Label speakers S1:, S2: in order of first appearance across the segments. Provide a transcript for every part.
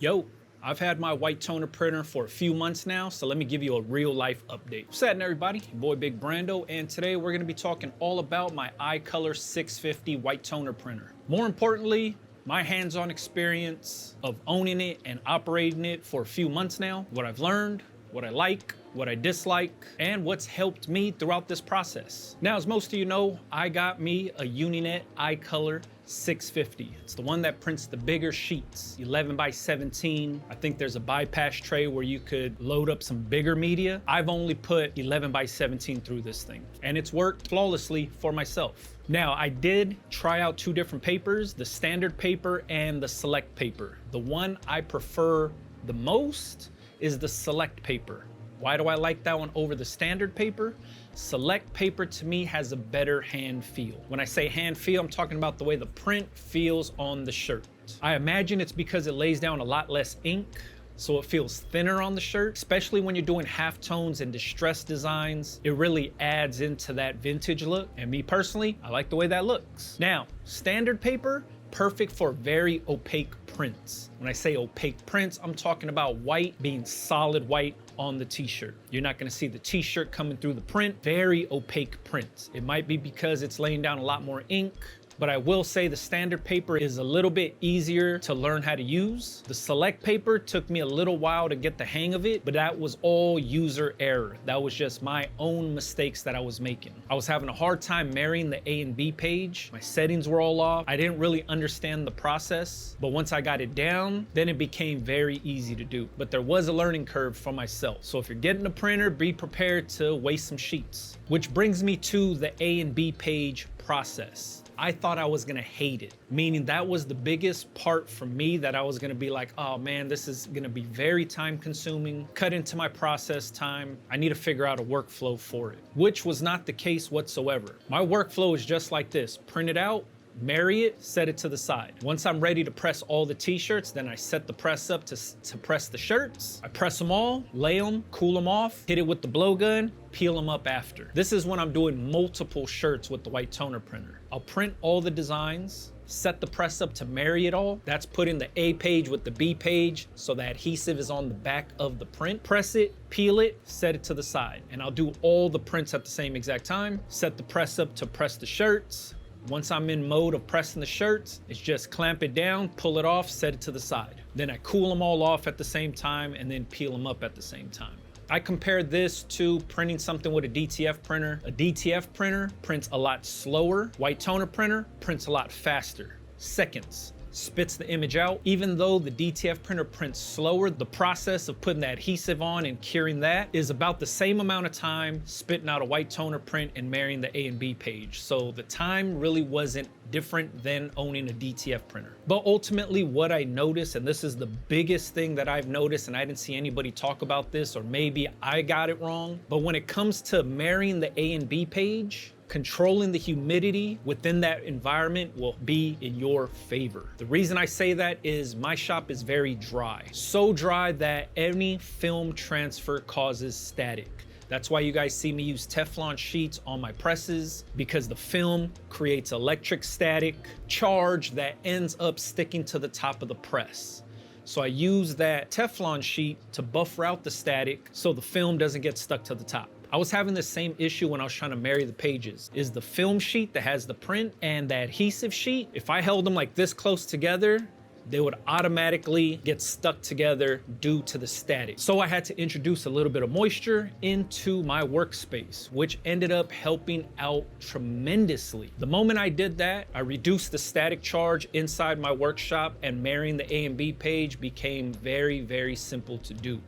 S1: Yo, I've had my white toner printer for a few months now, so let me give you a real life update. What's happening, everybody? Your boy Big Brandoh, and today we're gonna be talking all about my iColor 650 white toner printer. More importantly, my hands-on experience of owning it and operating it for a few months now, what I've learned, what I like, what I dislike, and what's helped me throughout this process. Now, as most of you know, I got me a Uninet iColor 650. It's the one that prints the bigger sheets, 11 by 17. I think there's a bypass tray where you could load up some bigger media. I've only put 11 by 17 through this thing, and it's worked flawlessly for myself. Now, I did try out two different papers, the standard paper and the select paper. The one I prefer the most is the select paper. Why do I like that one over the standard paper? Select paper to me has a better hand feel. When I say hand feel, I'm talking about the way the print feels on the shirt. I imagine it's because it lays down a lot less ink, so it feels thinner on the shirt, especially when you're doing halftones and distressed designs. It really adds into that vintage look, and me personally, I like the way that looks. Now, standard paper, perfect for very opaque prints. When I say opaque prints, I'm talking about white being solid white on the t-shirt. You're not gonna see the t-shirt coming through the print. Very opaque prints. It might be because it's laying down a lot more ink, but I will say the standard paper is a little bit easier to learn how to use. The select paper took me a little while to get the hang of it, but that was all user error. That was just my own mistakes that I was making. I was having a hard time marrying the A and B page. My settings were all off. I didn't really understand the process, but once I got it down, then it became very easy to do. But there was a learning curve for myself. So if you're getting a printer, be prepared to waste some sheets. Which brings me to the A and B page process. I thought I was gonna hate it, meaning that was the biggest part for me, that I was gonna be like, oh man, this is gonna be very time consuming, cut into my process time. I need to figure out a workflow for it, which was not the case whatsoever. My workflow is just like this: print it out, marry it, set it to the side. Once I'm ready to press all the t-shirts, then I set the press up to press the shirts. I press them all, lay them, cool them off, hit it with the blowgun, peel them up after. This is when I'm doing multiple shirts with the white toner printer. I'll print all the designs, set the press up to marry it all. That's putting the A page with the B page so the adhesive is on the back of the print. Press it, peel it, set it to the side. And I'll do all the prints at the same exact time. Set the press up to press the shirts. Once I'm in mode of pressing the shirts, it's just clamp it down, pull it off, set it to the side. Then I cool them all off at the same time and then peel them up at the same time. I compared this to printing something with a DTF printer. A DTF printer prints a lot slower. White toner printer prints a lot faster. Seconds. Spits the image out. Even though the DTF printer prints slower, the process of putting the adhesive on and curing that is about the same amount of time spitting out a white toner print and marrying the A and B page. So the time really wasn't different than owning a DTF printer. But ultimately what I noticed, and this is the biggest thing that I've noticed, and I didn't see anybody talk about this, or maybe I got it wrong, but when it comes to marrying the A and B page, controlling the humidity within that environment will be in your favor. The reason I say that is my shop is very dry. So dry that any film transfer causes static. That's why you guys see me use Teflon sheets on my presses, because the film creates electric static charge that ends up sticking to the top of the press. So I use that Teflon sheet to buffer out the static so the film doesn't get stuck to the top. I was having the same issue when I was trying to marry the pages. Is the film sheet that has the print and the adhesive sheet, if I held them like this close together, they would automatically get stuck together due to the static. So I had to introduce a little bit of moisture into my workspace, which ended up helping out tremendously. The moment I did that, I reduced the static charge inside my workshop, and marrying the A and B page became very, very simple to do.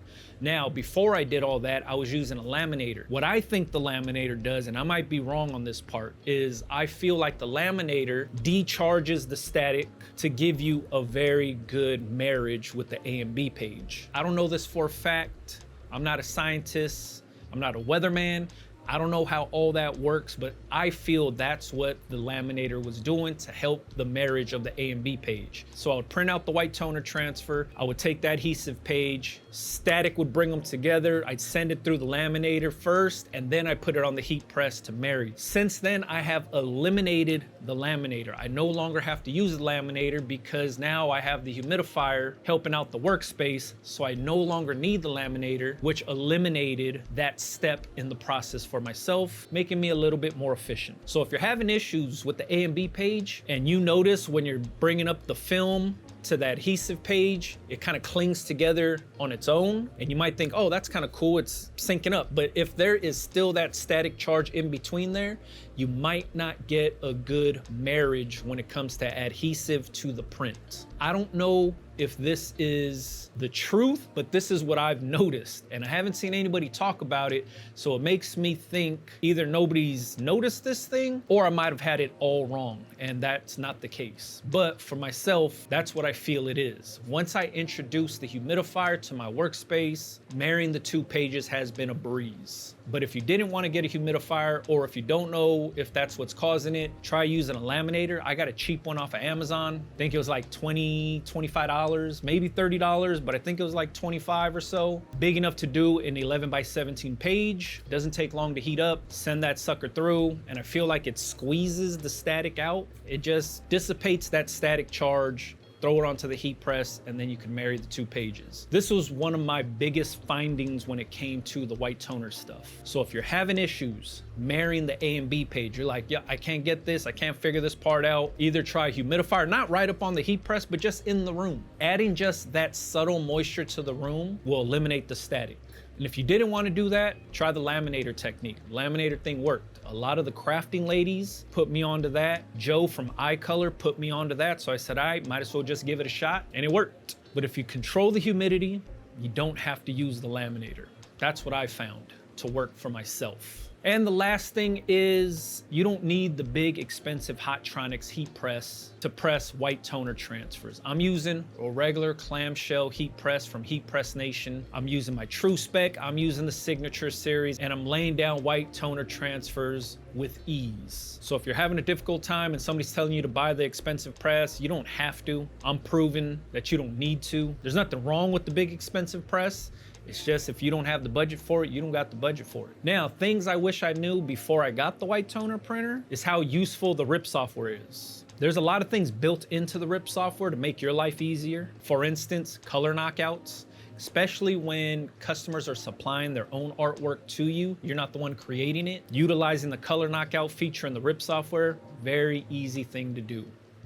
S1: Now, before I did all that, I was using a laminator. What I think the laminator does, and I might be wrong on this part, is I feel like the laminator decharges the static to give you a very good marriage with the A and B page. I don't know this for a fact. I'm not a scientist. I'm not a weatherman. I don't know how all that works, but I feel that's what the laminator was doing to help the marriage of the A and B page. So I would print out the white toner transfer, I would take that adhesive page, static would bring them together, I'd send it through the laminator first, and then I put it on the heat press to marry. Since then, I have eliminated the laminator. I no longer have to use the laminator because now I have the humidifier helping out the workspace, so I no longer need the laminator, which eliminated that step in the process for myself, making me a little bit more efficient. So if you're having issues with the A and B page and you notice when you're bringing up the film to the adhesive page, it kind of clings together on its own, and you might think, oh, that's kind of cool, it's syncing up. But if there is still that static charge in between there, you might not get a good marriage when it comes to adhesive to the print. I don't know if this is the truth, but this is what I've noticed, and I haven't seen anybody talk about it, so it makes me think either nobody's noticed this thing or I might have had it all wrong, and that's not the case. But for myself, that's what I feel it is. Once I introduce the humidifier to my workspace, marrying the two pages has been a breeze. But if you didn't want to get a humidifier, or if you don't know if that's what's causing it, try using a laminator. I got a cheap one off of Amazon. I think it was like $20, $25, maybe $30, but I think it was like 25 or so. Big enough to do an 11x17 page. Doesn't take long to heat up. Send that sucker through, and I feel like it squeezes the static out. It just dissipates that static charge, throw it onto the heat press, and then you can marry the two pages. This was one of my biggest findings when it came to the white toner stuff. So if you're having issues marrying the A and B page, you're like, yeah, I can't get this, I can't figure this part out, either try a humidifier, not right up on the heat press, but just in the room. Adding just that subtle moisture to the room will eliminate the static. And if you didn't want to do that, try the laminator technique. Laminator thing worked. A lot of the crafting ladies put me onto that. Joe from iColor put me onto that. So I said, I might as well just give it a shot, and it worked. But if you control the humidity, you don't have to use the laminator. That's what I found to work for myself. And the last thing is, you don't need the big expensive Hotronix heat press to press white toner transfers. I'm using a regular clamshell heat press from Heat Press Nation. I'm using my True Spec, I'm using the Signature series, and I'm laying down white toner transfers with ease. So if you're having a difficult time and somebody's telling you to buy the expensive press, you don't have to. I'm proving that you don't need to. There's nothing wrong with the big expensive press. It's just if you don't have the budget for it, you don't got the budget for it. Now, things I wish I knew before I got the white toner printer is how useful the RIP software is. There's a lot of things built into the RIP software to make your life easier. For instance, color knockouts, especially when customers are supplying their own artwork to you. You're not the one creating it. Utilizing the color knockout feature in the RIP software, very easy thing to do.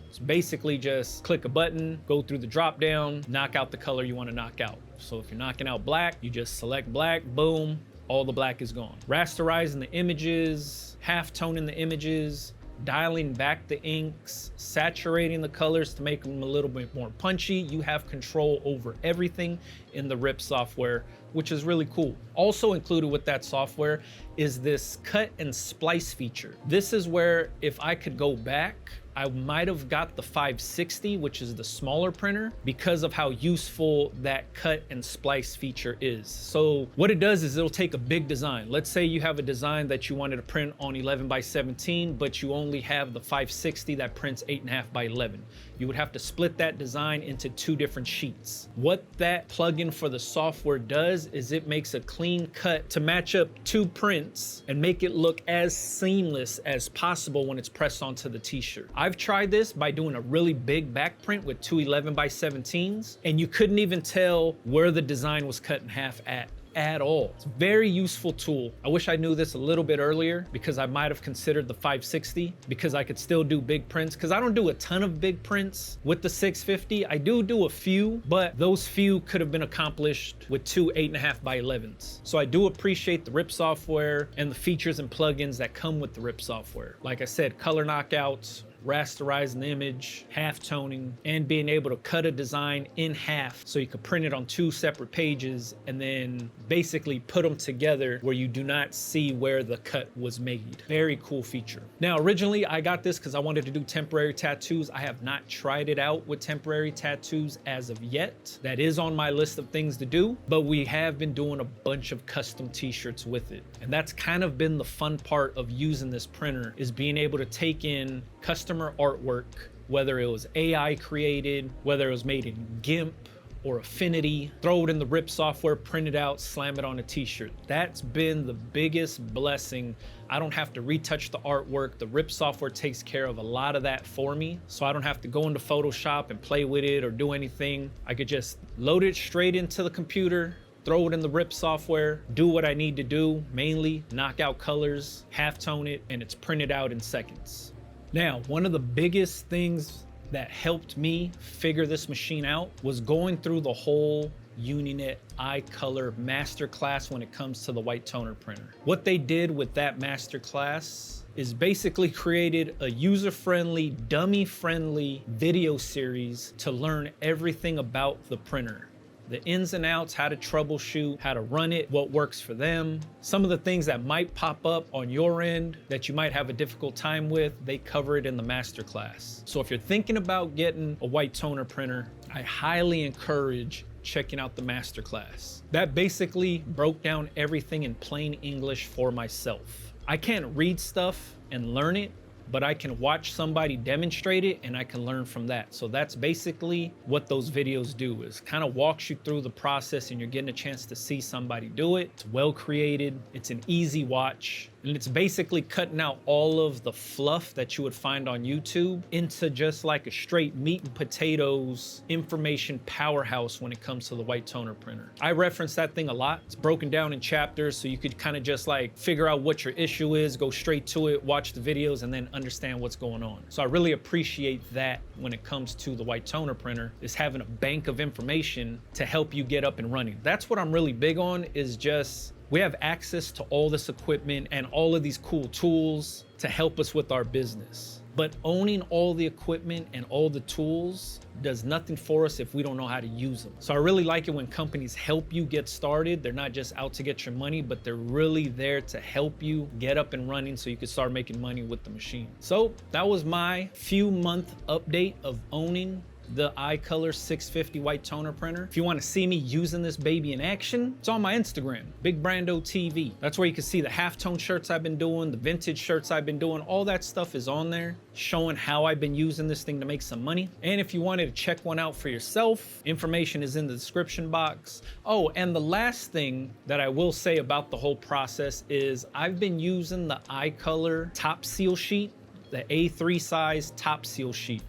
S1: It's basically just click a button, go through the drop down, knock out the color you want to knock out. So if you're knocking out black, you just select black, boom, all the black is gone. Rasterizing the images, half-toning the images, dialing back the inks, saturating the colors to make them a little bit more punchy. You have control over everything in the RIP software, which is really cool. Also included with that software is this cut and splice feature. This is where if I could go back, I might have got the 560, which is the smaller printer, because of how useful that cut and splice feature is. So what it does is it'll take a big design. Let's say you have a design that you wanted to print on 11x17, but you only have the 560 that prints 8.5x11. You would have to split that design into two different sheets. What that plugin for the software does is it makes a clean cut to match up two prints and make it look as seamless as possible when it's pressed onto the t-shirt. I've tried this by doing a really big back print with two 11x17s, and you couldn't even tell where the design was cut in half at all. It's a very useful tool. I wish I knew this a little bit earlier, because I might have considered the 560, because I could still do big prints, because I don't do a ton of big prints with the 650. I do a few, but those few could have been accomplished with two 8.5x11s. So I do appreciate the RIP software and the features and plugins that come with the RIP software. Like I said, color knockouts, rasterizing the image, half toning, and being able to cut a design in half so you could print it on 2 separate pages and then basically put them together where you do not see where the cut was made. Very cool feature. Now, originally I got this because I wanted to do temporary tattoos. I have not tried it out with temporary tattoos as of yet. That is on my list of things to do, but we have been doing a bunch of custom t-shirts with it. And that's kind of been the fun part of using this printer, is being able to take in customer artwork, whether it was AI created, whether it was made in GIMP or Affinity, throw it in the RIP software, print it out, slam it on a t-shirt. That's been the biggest blessing. I don't have to retouch the artwork. The RIP software takes care of a lot of that for me, so I don't have to go into Photoshop and play with it or do anything. I could just load it straight into the computer, throw it in the RIP software, do what I need to do, mainly knock out colors, half tone it, and it's printed out in seconds. Now, one of the biggest things that helped me figure this machine out was going through the whole Uninet iColor masterclass when it comes to the white toner printer. What they did with that masterclass is basically created a user-friendly, dummy-friendly video series to learn everything about the printer. The ins and outs, how to troubleshoot, how to run it, what works for them. Some of the things that might pop up on your end that you might have a difficult time with, they cover it in the masterclass. So if you're thinking about getting a white toner printer, I highly encourage checking out the masterclass. That basically broke down everything in plain English for myself. I can't read stuff and learn it, but I can watch somebody demonstrate it and I can learn from that. So that's basically what those videos do, is kind of walks you through the process and you're getting a chance to see somebody do it. It's well created, it's an easy watch, and it's basically cutting out all of the fluff that you would find on YouTube into just like a straight meat and potatoes information powerhouse when it comes to the white toner printer. I reference that thing a lot. It's broken down in chapters, so you could kind of just like figure out what your issue is, go straight to it, watch the videos, and then understand what's going on. So I really appreciate that when it comes to the white toner printer, is having a bank of information to help you get up and running. That's what I'm really big on, is just we have access to all this equipment and all of these cool tools to help us with our business. But owning all the equipment and all the tools does nothing for us if we don't know how to use them. So I really like it when companies help you get started. They're not just out to get your money, but they're really there to help you get up and running so you can start making money with the machine. So that was my few month update of owning the iColor 650 white toner printer. If you want to see me using this baby in action, it's on my Instagram, Big Brandoh TV. That's where you can see the halftone shirts I've been doing, the vintage shirts I've been doing. All that stuff is on there, showing how I've been using this thing to make some money. And if you wanted to check one out for yourself, information is in the description box. Oh, and the last thing that I will say about the whole process is I've been using the iColor top seal sheet, the A3 size top seal sheet.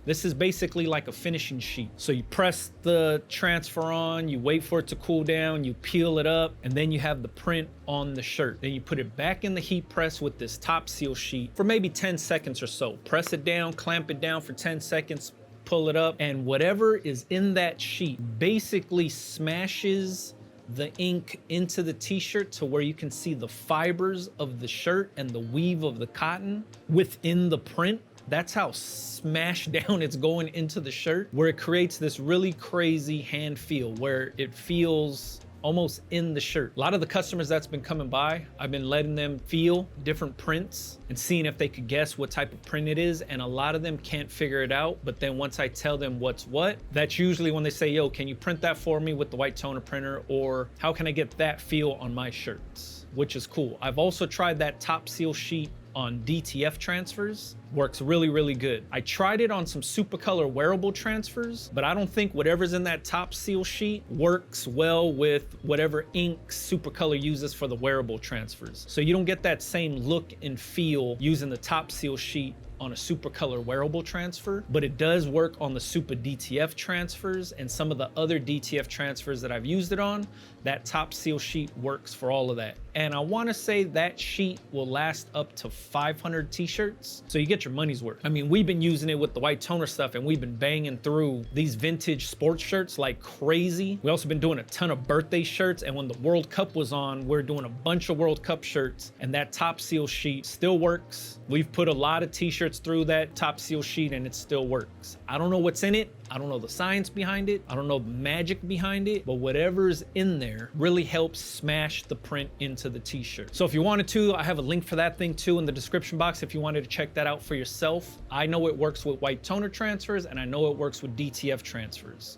S1: This is basically like a finishing sheet. So you press the transfer on, you wait for it to cool down, you peel it up, and then you have the print on the shirt. Then you put it back in the heat press with this top seal sheet for maybe 10 seconds or so. Press it down, clamp it down for 10 seconds, pull it up, and whatever is in that sheet basically smashes the ink into the t-shirt to where you can see the fibers of the shirt and the weave of the cotton within the print. That's how smashed down it's going into the shirt, where it creates this really crazy hand feel where it feels almost in the shirt. A lot of the customers that's been coming by, I've been letting them feel different prints and seeing if they could guess what type of print it is. And a lot of them can't figure it out. But then once I tell them what's what, that's usually when they say, yo, can you print that for me with the white toner printer? Or how can I get that feel on my shirts? Which is cool. I've also tried that top seal sheet on DTF transfers. Works really, really good. I tried it on some Supacolor wearable transfers, but I don't think whatever's in that top seal sheet works well with whatever ink Supacolor uses for the wearable transfers. So you don't get that same look and feel using the top seal sheet on a Supacolor wearable transfer, but it does work on the Supa DTF transfers and some of the other DTF transfers that I've used it on. That top seal sheet works for all of that. and I want to say that sheet will last up to 500 t-shirts, so you get your money's worth. I mean, we've been using it with the white toner stuff, and we've been banging through these vintage sports shirts like crazy. We also been doing a ton of birthday shirts, and when the World Cup was on, we're doing a bunch of World Cup shirts, and that top seal sheet still works. We've put a lot of t-shirts through that top seal sheet, and it still works. I don't know what's in it. I don't know the science behind it. I don't know the magic behind it, but whatever's in there really helps smash the print into the t-shirt. So if you wanted to, I have a link for that thing too in the description box if you wanted to check that out for yourself. I know it works with white toner transfers, and I know it works with DTF transfers.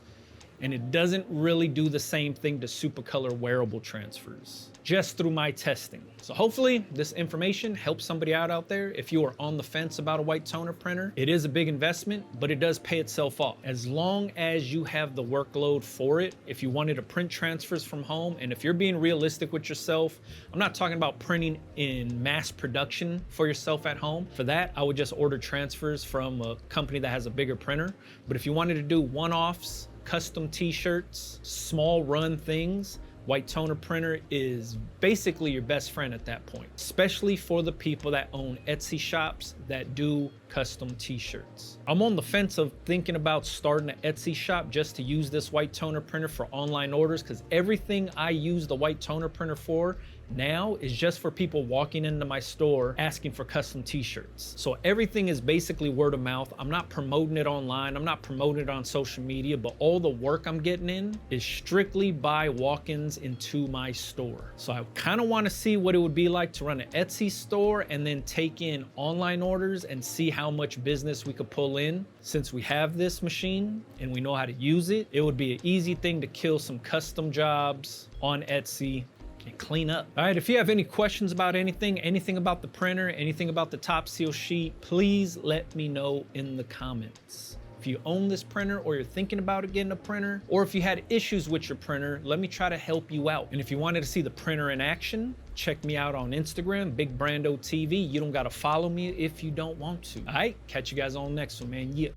S1: And it doesn't really do the same thing to Supacolor wearable transfers, just through my testing. So hopefully this information helps somebody out there. If you are on the fence about a white toner printer, it is a big investment, but it does pay itself off. As long as you have the workload for it, if you wanted to print transfers from home, and if you're being realistic with yourself, I'm not talking about printing in mass production for yourself at home. For that, I would just order transfers from a company that has a bigger printer. But if you wanted to do one-offs, custom t-shirts, small run things, white toner printer is basically your best friend at that point, especially for the people that own Etsy shops that do custom t-shirts. I'm on the fence of thinking about starting an Etsy shop just to use this white toner printer for online orders, because everything I use the white toner printer for now is just for people walking into my store asking for custom t-shirts. So everything is basically word of mouth. I'm not promoting it online. I'm not promoting it on social media, but all the work I'm getting in is strictly by walk-ins into my store. So I kind of want to see what it would be like to run an Etsy store and then take in online orders and see how much business we could pull in. Since we have this machine and we know how to use it, it would be an easy thing to kill some custom jobs on Etsy and clean up. All right, if you have any questions about anything about the printer, anything about the top seal sheet, please let me know in the comments. If you own this printer, or you're thinking about getting a printer, or if you had issues with your printer, let me try to help you out. And if you wanted to see the printer in action, check me out on Instagram, Big Brandoh TV. You don't gotta follow me if you don't want to. All right, catch you guys on the next one, man. Yeah.